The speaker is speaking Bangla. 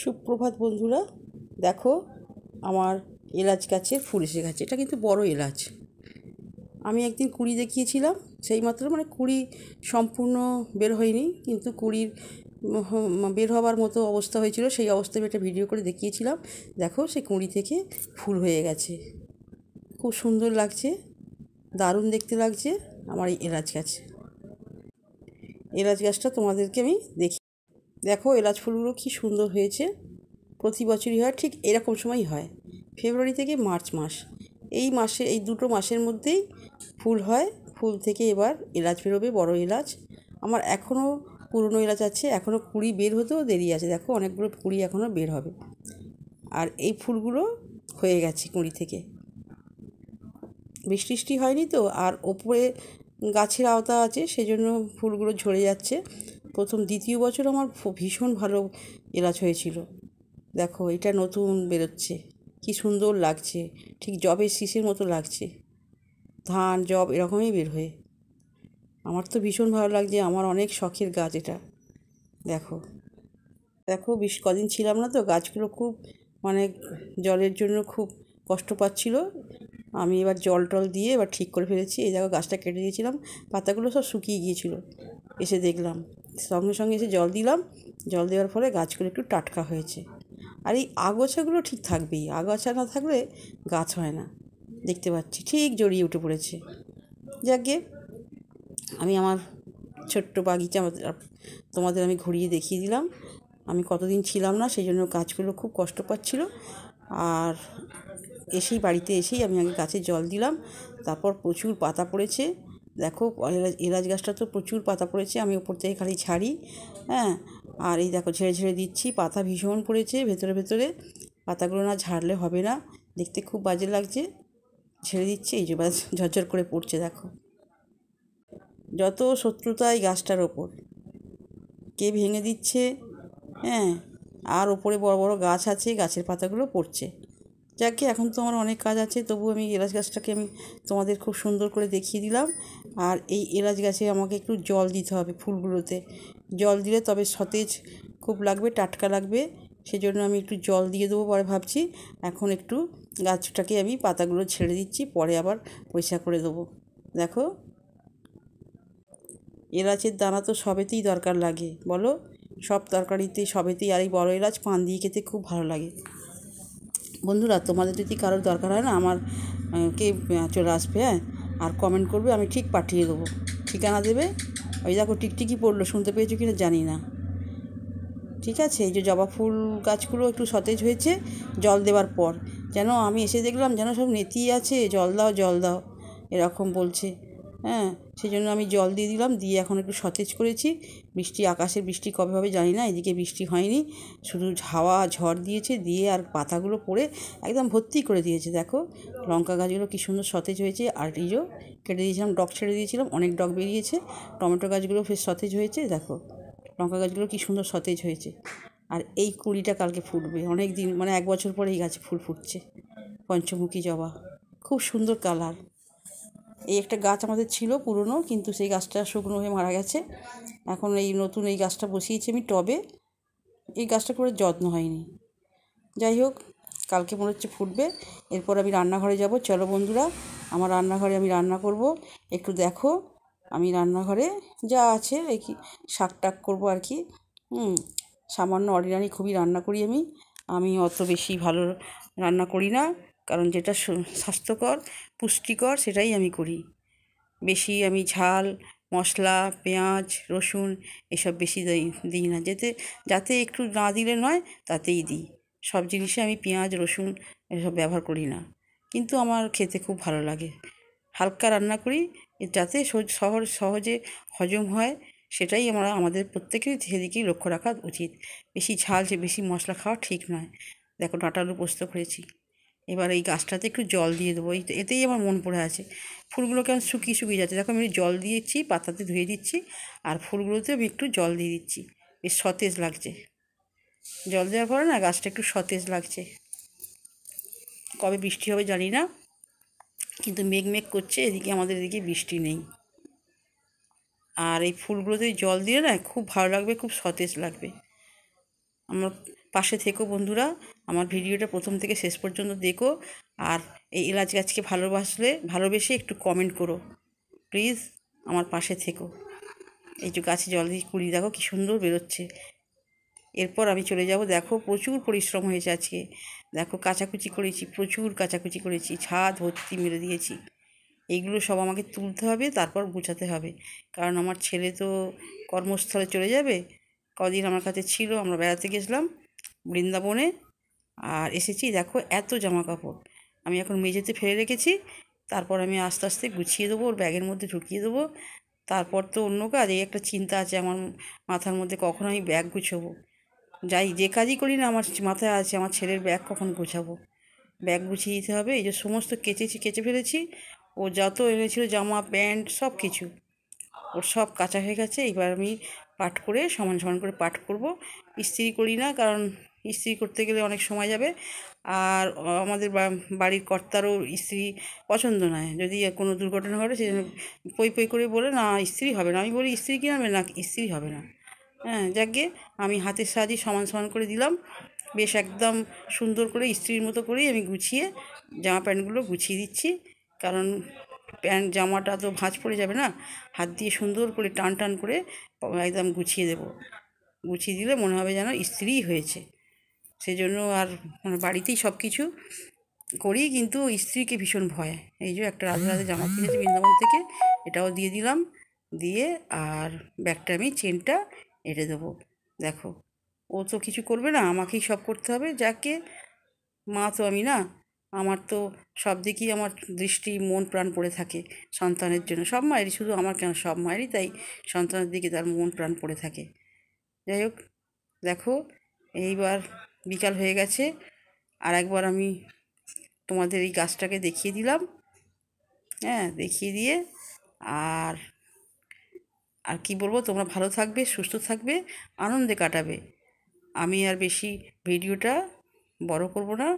সুপ্রভাত বন্ধুরা, দেখো আমার এলাচ গাছের ফুল এসে গেছে। এটা কিন্তু বড় এলাচ। আমি একদিন কুড়ি দেখিয়েছিলাম, সেই মাত্র কুড়ি সম্পূর্ণ বের হয়নি, কিন্তু কুড়ির বের হওয়ার মতো অবস্থা হয়েছিল। সেই অবস্থায় একটা ভিডিও করে দেখিয়েছিলাম। দেখো সেই কুঁড়ি থেকে ফুল হয়ে গেছে, খুব সুন্দর লাগছে, দারুণ দেখতে লাগছে আমার এই এলাচ গাছ। এলাচ গাছটা তোমাদেরকে আমি দেখি। দেখো এলাচ ফুলগুলো কী সুন্দর হয়েছে। প্রতি বছরই হয়, ঠিক এরকম সময়ই হয়, ফেব্রুয়ারি থেকে মার্চ মাস। এই মাসে, এই দুটো মাসের মধ্যেই ফুল হয়। ফুল থেকে এবার এলাচ বেরোবে, বড় এলাচ। আমার এখনও পুরনো এলাচ আছে, এখনও কুঁড়ি বের হতেও দেরি আছে। দেখো অনেকগুলো কুঁড়ি এখনও বের হবে। আর এই ফুলগুলো হয়ে গেছে কুঁড়ি থেকে। বৃষ্টি হয়নি তো, আর ওপরে গাছের আওতা আছে, সেজন্য ফুলগুলো ঝরে যাচ্ছে। দ্বিতীয় বছর আমার ভীষণ ভালো এলাচ হয়েছিল। দেখো এটা নতুন বেরোচ্ছে, কি সুন্দর লাগছে, ঠিক জবের শীষের মতো লাগছে। ধান জব এরকমই বের হয়ে, আমার তো ভীষণ ভালো লাগছে। আমার অনেক শখের গাছ এটা। দেখো দেখো বেশ কদিন ছিলাম না তো, গাছগুলো খুব জলের জন্য খুব কষ্ট পাচ্ছিল। আমি এবার জল টল দিয়ে এবার ঠিক করে ফেলেছি। এই দেখো গাছটা কেটে দিয়েছিলাম, পাতাগুলো সব শুকিয়ে গিয়েছিল, এসে দেখলাম, সঙ্গে সঙ্গে এসে জল দিলাম। জল দেওয়ার ফলে গাছগুলো একটু টাটকা হয়েছে। আর এই আগাছাগুলো ঠিক থাকবেই, আগাছা না থাকলে গাছ হয় না। দেখতে পাচ্ছি ঠিক জড়িয়ে উঠে পড়েছে। যাকে আমি আমার ছোট্ট বাগিচা তোমাদের আমি ঘুরিয়ে দেখিয়ে দিলাম। আমি কতদিন ছিলাম না, সেই জন্য গাছগুলো খুব কষ্ট পাচ্ছিল। আর বাড়িতে এসেই আমি আগে গাছে জল দিলাম, তারপর প্রচুর পাতা পড়েছে। দেখো এলাচ গাছটা তো প্রচুর পাতা পড়েছে, আমি ওপর থেকে খালি ছাড়ি। হ্যাঁ, আর এই দেখো ঝেড়ে ঝেড়ে দিচ্ছি, পাতা ভীষণ পড়েছে ভেতরে ভেতরে। পাতাগুলো না ঝাড়লে হবে না, দেখতে খুব বাজে লাগছে। ঝেড়ে দিচ্ছি, এই যে বাস ঝরঝর করে পড়ছে। দেখো যত শত্রুতা এই গাছটার ওপর, কে ভেঙে দিচ্ছে। হ্যাঁ, আর ওপরে বড় বড় গাছ আছে, গাছের পাতাগুলো পড়ছে। যাকে এখন তো আমার অনেক কাজ আছে, তবু আমি এলাচ গাছটাকে আমি তোমাদের খুব সুন্দর করে দেখিয়ে দিলাম। আর এই এলাচ গাছে আমাকে একটু জল দিতে হবে, ফুলগুলোতে জল দিলে তবে সতেজ খুব লাগবে, টাটকা লাগবে। সেজন্য আমি একটু জল দিয়ে দেবো পরে ভাবছি। এখন একটু গাছটাকে আমি পাতাগুলো ছেড়ে দিচ্ছি, পরে আবার পরিষ্কার করে দেবো। দেখো এলাচের দানা তো সবেতেই দরকার লাগে, বলো, সব তরকারিতে সবেতেই। আর এই বড় এলাচ পান দিয়ে খেতে খুব ভালো লাগে। বন্ধুরা, তোমাদের যদি কারোর দরকার হয় না, আমার কে চলে আসবে, হ্যাঁ, আর কমেন্ট করবে, আমি ঠিক পাঠিয়ে দেবো। ঠিকানা দেবে। ওই দেখো টিকটিকি পড়লো, শুনতে পেয়েছো কিনা জানি না। ঠিক আছে, এই যে জবা ফুল গাছগুলো একটু সতেজ হয়েছে জল দেওয়ার পর। যেন আমি এসে দেখলাম যেন সব নেতিয়ে আছে, জল দাও জল দাও এরকম বলছে। হ্যাঁ, সেই জন্য আমি জল দিয়ে দিলাম, দিয়ে এখন একটু সতেজ করেছি। আকাশের বৃষ্টি কবে হবে জানি না, এদিকে বৃষ্টি হয়নি, শুধু হাওয়া ঝড় দিয়েছে, দিয়ে আর পাতাগুলো পড়ে একদম ভর্তি করে দিয়েছে। দেখো লঙ্কা গাছগুলো কী সুন্দর সতেজ হয়েছে। আর এই যে কেটে দিয়েছিলাম, ডগ ছেড়ে দিয়েছিলাম, অনেক ডগ বেরিয়েছে। টমেটো গাছগুলো ফের সতেজ হয়েছে। দেখো লঙ্কা গাছগুলো কী সুন্দর সতেজ হয়েছে। আর এই কুঁড়িটা কালকে ফুটবে, অনেক দিন 1 বছর পরে এই গাছে ফুল ফুটছে, পঞ্চমুখী জবা, খুব সুন্দর কালার। এই একটা গাছ আমাদের ছিল পুরনো, কিন্তু সেই গাছটা শুকনো হয়ে মারা গেছে। এখন এই নতুন এই গাছটা বসিয়েছি আমি টবে। এই গাছটা করে যত্ন হয়নি। যাই হোক, কালকে মনে হচ্ছে ফুটবে। এরপর আমি রান্নাঘরে যাব। চলো বন্ধুরা, আমার রান্নাঘরে আমি রান্না করব, একটু দেখো। আমি রান্নাঘরে যা আছে এই কি শাক টাক করবো আর কি। সামান্য অর্ডিনারি খুবই রান্না করি আমি। আমি অত বেশি ভালো রান্না করি না, কারণ যেটা স্বাস্থ্যকর পুষ্টিকর সেটাই আমি করি। বেশি আমি ঝাল মশলা পেঁয়াজ রসুন এসব বেশি দিই না, যাতে একটু না দিলে নয়, তাতেই দিই। সব জিনিসে আমি পেঁয়াজ রসুন এসব ব্যবহার করি না, কিন্তু আমার খেতে খুব ভালো লাগে। হালকা রান্না করি, যাতে সহজে হজম হয়, সেটাই আমাদের প্রত্যেকেরই সেদিকেই লক্ষ্য রাখা উচিত। বেশি ঝাল বেশি মশলা খাওয়া ঠিক নয়। দেখো ডাঁটা আলু পোস্ত করেছি। এবার এই গাছটাতে একটু জল দিয়ে দেবো, এতেই আমার মন পড়ে আছে। ফুলগুলো কেমন শুকিয়ে যাচ্ছে, দেখো আমি জল দিয়েছি, পাতাতে ধুয়ে দিচ্ছি, আর ফুলগুলোতে আমি একটু জল দিয়ে দিচ্ছি, বেশ সতেজ লাগছে। জল দেওয়ার পরে না গাছটা একটু সতেজ লাগছে। কবে বৃষ্টি হবে জানি না, কিন্তু মেঘ করছে, আমাদের এদিকে বৃষ্টি নেই। আর এই ফুলগুলোতে জল দিয়ে না খুব ভালো লাগবে, খুব সতেজ লাগবে। আমার পাশে থেকো বন্ধুরা, আমার ভিডিওটা প্রথম থেকে শেষ পর্যন্ত দেখো। আর এই এলাচ গাছকে ভালোবেসে একটু কমেন্ট করো প্লিজ, আমার পাশে থেকো। এই যে গাছে জল দিয়ে কুড়ি দেখো কি সুন্দর বেরোচ্ছে। এরপর আমি চলে যাব, দেখো প্রচুর পরিশ্রম হয়েছে আজকে, দেখো কাচাকুচি করেছি, প্রচুর কাচাকুচি করেছি, ছাদ ভর্তি মেরে দিয়েছি। এইগুলো সব আমাকে তুলতে হবে, তারপর গুছাতে হবে, কারণ আমার ছেলে তো কর্মস্থলে চলে যাবে। কদিন আমার কাছে ছিল, আমরা বেড়াতে গেছিলাম বৃন্দাবনে, আর এসেছি দেখো এত জামা কাপড় আমি এখন মেঝেতে ফেলে রেখেছি। তারপর আমি আস্তে আস্তে গুছিয়ে দেবো, ওর ব্যাগের মধ্যে ঢুকিয়ে দেবো। তারপর তো অন্য কাজ, এই একটা চিন্তা আছে আমার মাথার মধ্যে, কখন আমি ব্যাগ গুছোবো। যে কাজই করি না আমার মাথায় আছে আমার ছেলের ব্যাগ কখন গোছাবো, ব্যাগ গুছিয়ে দিতে হবে। এই যে সমস্ত কেচে ফেলেছি, ও যত এনেছিল জামা প্যান্ট সব কিছু ওর সব কাচা হয়ে গেছে। এবার আমি পাট করে সমান সমান করে পাট করব। ইস্ত্রি করি না, কারণ ইস্ত্রি করতে গেলে অনেক সময় যাবে, আর আমাদের বাড়ির কর্তারও ইস্ত্রি পছন্দ নয়। যদি কোনো দুর্ঘটনা ঘটে সে পই পই করে বলে না ইস্ত্রি হবে না, আমি বলি ইস্ত্রি কি হবে না, ইস্ত্রি হবে না। হ্যাঁ, যাকগে আমি হাতের সাহায্যে সমান সমান করে দিলাম, বেশ একদম সুন্দর করে ইস্ত্রির মতো করেই আমি গুছিয়ে জামা প্যান্টগুলো গুছিয়ে দিচ্ছি। কারণ জামাটা তো ভাঁজ পড়ে যাবে না, হাত দিয়ে সুন্দর করে টান টান করে একদম গুছিয়ে দেবো। গুছিয়ে দিলে মনে হবে যেন ইস্ত্রিই হয়েছে। সেজন্য আর মানে বাড়িতেই সব কিছু করি, কিন্তু স্ত্রীকে ভীষণ ভয়। এই যে একটা রাধে রাধে জামা কিনেছি বৃন্দাবন থেকে, এটাও দিয়ে দিলাম, দিয়ে আর ব্যাগটা আমি চেনটা এঁটে দেবো। দেখো ও তো কিছু করবে না, আমাকেই সব করতে হবে। যাকে মা তো আমি না, আমার তো সব দিকেই আমার দৃষ্টি মন প্রাণ পড়ে থাকে সন্তানের জন্য। সব মায়েরই, শুধু আমার কেন, সব মায়েরই তাই সন্তানের দিকে তার মন প্রাণ পড়ে থাকে। যাই হোক, দেখো এইবার বিকাল হয়ে গেছে, আর একবার আমি তোমাদের এই গাছটাকে দেখিয়ে দিলাম। হ্যাঁ, দেখিয়ে দিয়ে আর আর কি বলবো, তোমরা ভালো থাকবে, সুস্থ থাকবে, আনন্দে কাটাবে। আমি আর বেশি ভিডিওটা বড় করব না।